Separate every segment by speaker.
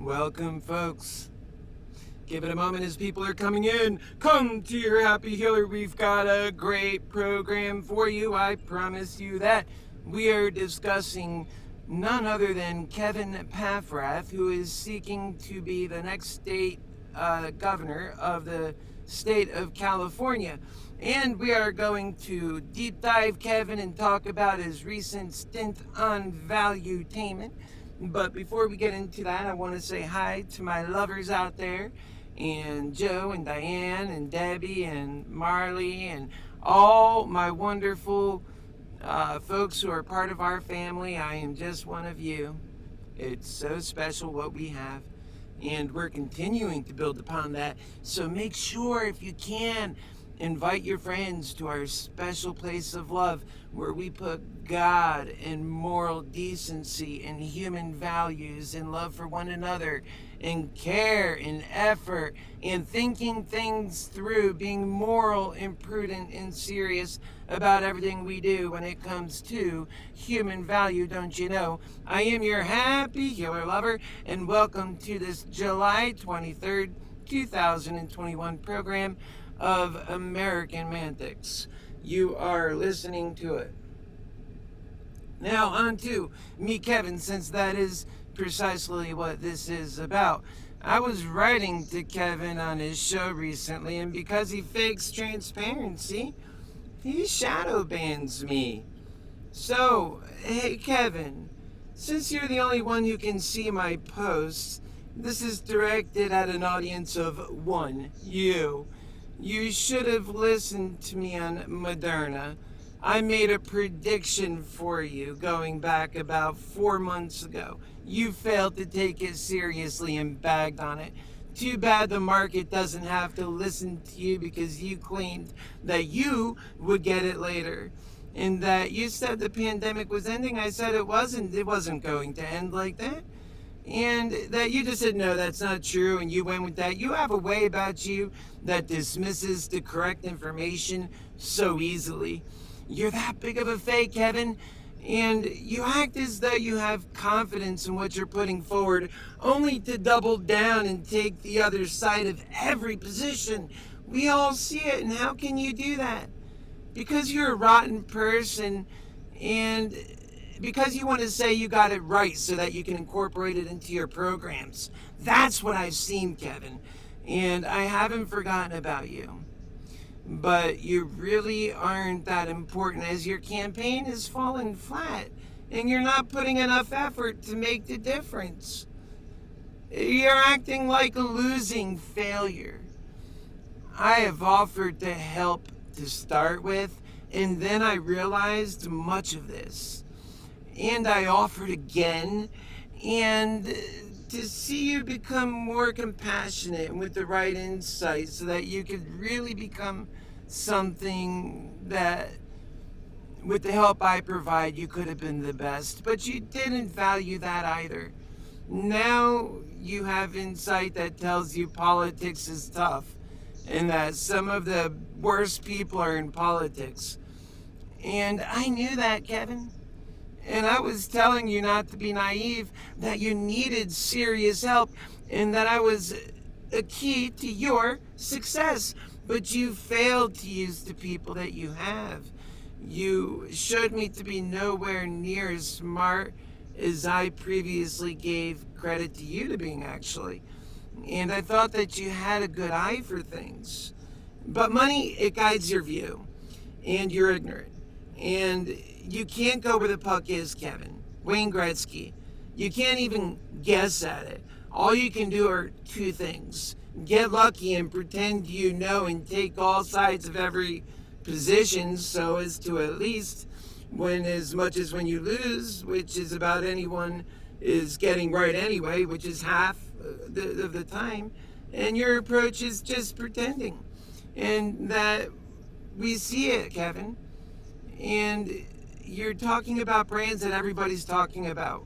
Speaker 1: Welcome, folks. Give it a moment as people are coming in. Come to your happy healer. We've got a great program for you. I promise you that. We are discussing none other than Kevin Paffrath, who is seeking to be the next state governor of the state of California. And we are going to deep dive Kevin and talk about his recent stint on valuetainment. But before we get into that, I want to say hi to my lovers out there, and Joe and Diane and Debbie and Marley and all my wonderful folks who are part of our family. I am just one of you. It's so special what we have, and we're continuing to build upon that. So make sure, if you can, invite your friends to our special place of love where we put God and moral decency and human values and love for one another and care and effort and thinking things through, being moral and prudent and serious about everything we do when it comes to human value, don't you know? I am your happy healer lover, and welcome to this July 23rd, 2021 program of AmericanMantics. You are listening to it. Now on to MeetKevin, since that is precisely what this is about. I was writing to Kevin on his show recently, and because he fakes transparency, he shadow bans me. So, hey Kevin, since you're the only one who can see my posts, this is directed at an audience of one, you. You should have listened to me on Moderna. I made a prediction for you going back about 4 months ago. You failed to take it seriously and bagged on it. Too bad the market doesn't have to listen to you, because you claimed that you would get it later. And that you said the pandemic was ending. I said it wasn't. It wasn't going to end like that. And that you just said, no, that's not true, and you went with that. You have a way about you that dismisses the correct information so easily. You're that big of a fake, Kevin, and you act as though you have confidence in what you're putting forward, only to double down and take the other side of every position. We all see it, and how can you do that? Because you're a rotten person, and because you want to say you got it right so that you can incorporate it into your programs. That's what I've seen, Kevin, and I haven't forgotten about you. But you really aren't that important, as your campaign has fallen flat, and you're not putting enough effort to make the difference. You're acting like a losing failure. I have offered to help to start with, and then I realized much of this. And I offered again, and to see you become more compassionate and with the right insight so that you could really become something that, with the help I provide, you could have been the best. But you didn't value that either. Now you have insight that tells you politics is tough and that some of the worst people are in politics. And I knew that, Kevin. And I was telling you not to be naive, that you needed serious help, and that I was a key to your success. But you failed to use the people that you have. You showed me to be nowhere near as smart as I previously gave credit to you to being, actually. And I thought that you had a good eye for things. But money, it guides your view. And you're ignorant. And you can't go where the puck is, Kevin. Wayne Gretzky. You can't even guess at it. All you can do are two things. Get lucky and pretend you know and take all sides of every position so as to at least win as much as when you lose, which is about anyone is getting right anyway, which is half of the time. And your approach is just pretending. And that we see it, Kevin. And you're talking about brands that everybody's talking about.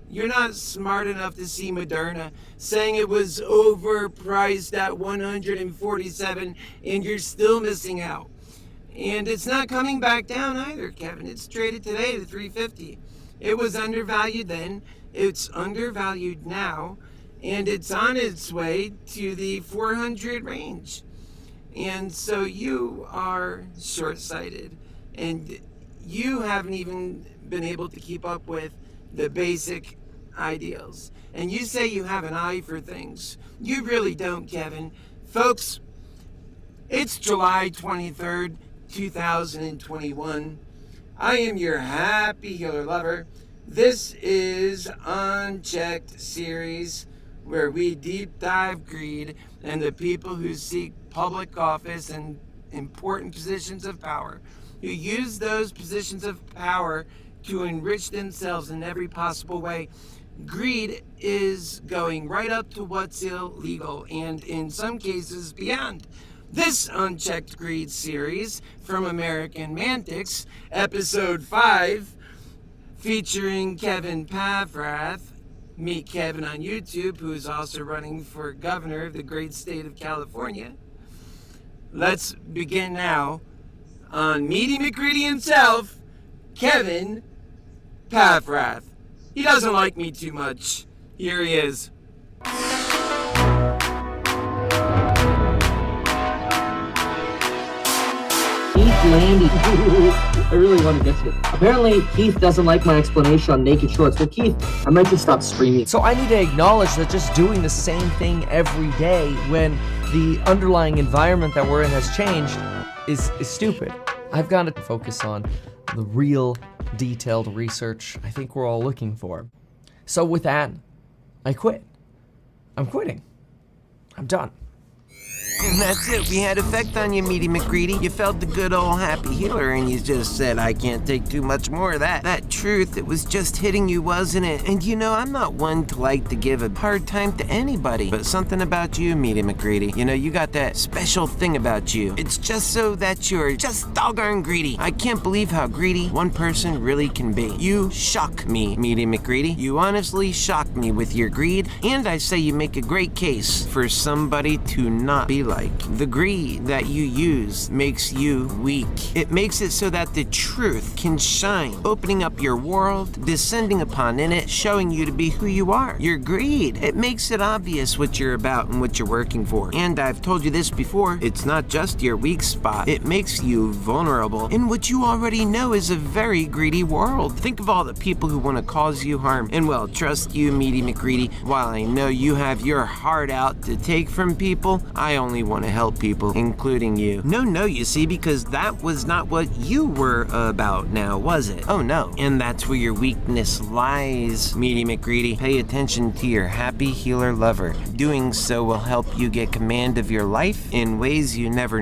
Speaker 1: You're not smart enough to see Moderna saying it was overpriced at $147, and you're still missing out. And it's not coming back down either, Kevin. It's traded today to $350. It was undervalued then. It's undervalued now. and it's on its way to the 400 range. And so you are short-sighted, and you haven't even been able to keep up with the basic ideals. And you say you have an eye for things. You really don't, Kevin. Folks, it's July 23rd, 2021. I am your happy healer lover. This is Unchecked series, where we deep dive greed and the people who seek public office and important positions of power, who use those positions of power to enrich themselves in every possible way. Greed is going right up to what's illegal, and in some cases beyond. This Unchecked Greed series from AmericanMantics, Ep.5, featuring Kevin Pavrath, MeetKevin on YouTube, who is also running for governor of the great state of California. Let's begin now on MeetyMcGreedy himself, Kevin Pavrath. He doesn't like me too much. Here he is.
Speaker 2: Landy. I really want to get to it. Apparently, Keith doesn't like my explanation on naked shorts. Well, Keith, I might just stop streaming.
Speaker 3: So I need to acknowledge that just doing the same thing every day when the underlying environment that we're in has changed is stupid. I've got to focus on the real detailed research I think we're all looking for. So with that, I quit. I'm quitting. I'm done.
Speaker 1: And that's it. We had effect on you, MeetyMcGreedy. You felt the good old happy healer, and you just said, I can't take too much more of that. That truth, it was just hitting you, wasn't it? And you know, I'm not one to like to give a hard time to anybody, but something about you, MeetyMcGreedy. You know, you got that special thing about you. It's just so that you're just doggone greedy. I can't believe how greedy one person really can be. You shock me, MeetyMcGreedy. You honestly shock me with your greed, and I say you make a great case for somebody to not be like. The greed that you use makes you weak. It makes it so that the truth can shine, opening up your world, descending upon in it, showing you to be who you are. Your greed, it makes it obvious what you're about and what you're working for. And I've told you this before, it's not just your weak spot. It makes you vulnerable in what you already know is a very greedy world. Think of all the people who want to cause you harm. And well, trust you, MeetyMcGreedy, while I know you have your heart out to take from people, I only want to help people, including you. No, you see, because that was not what you were about now, was it? Oh no. And that's where your weakness lies, MeetyMcGreedy. Pay attention to your happy healer lover. Doing so will help you get command of your life in ways you never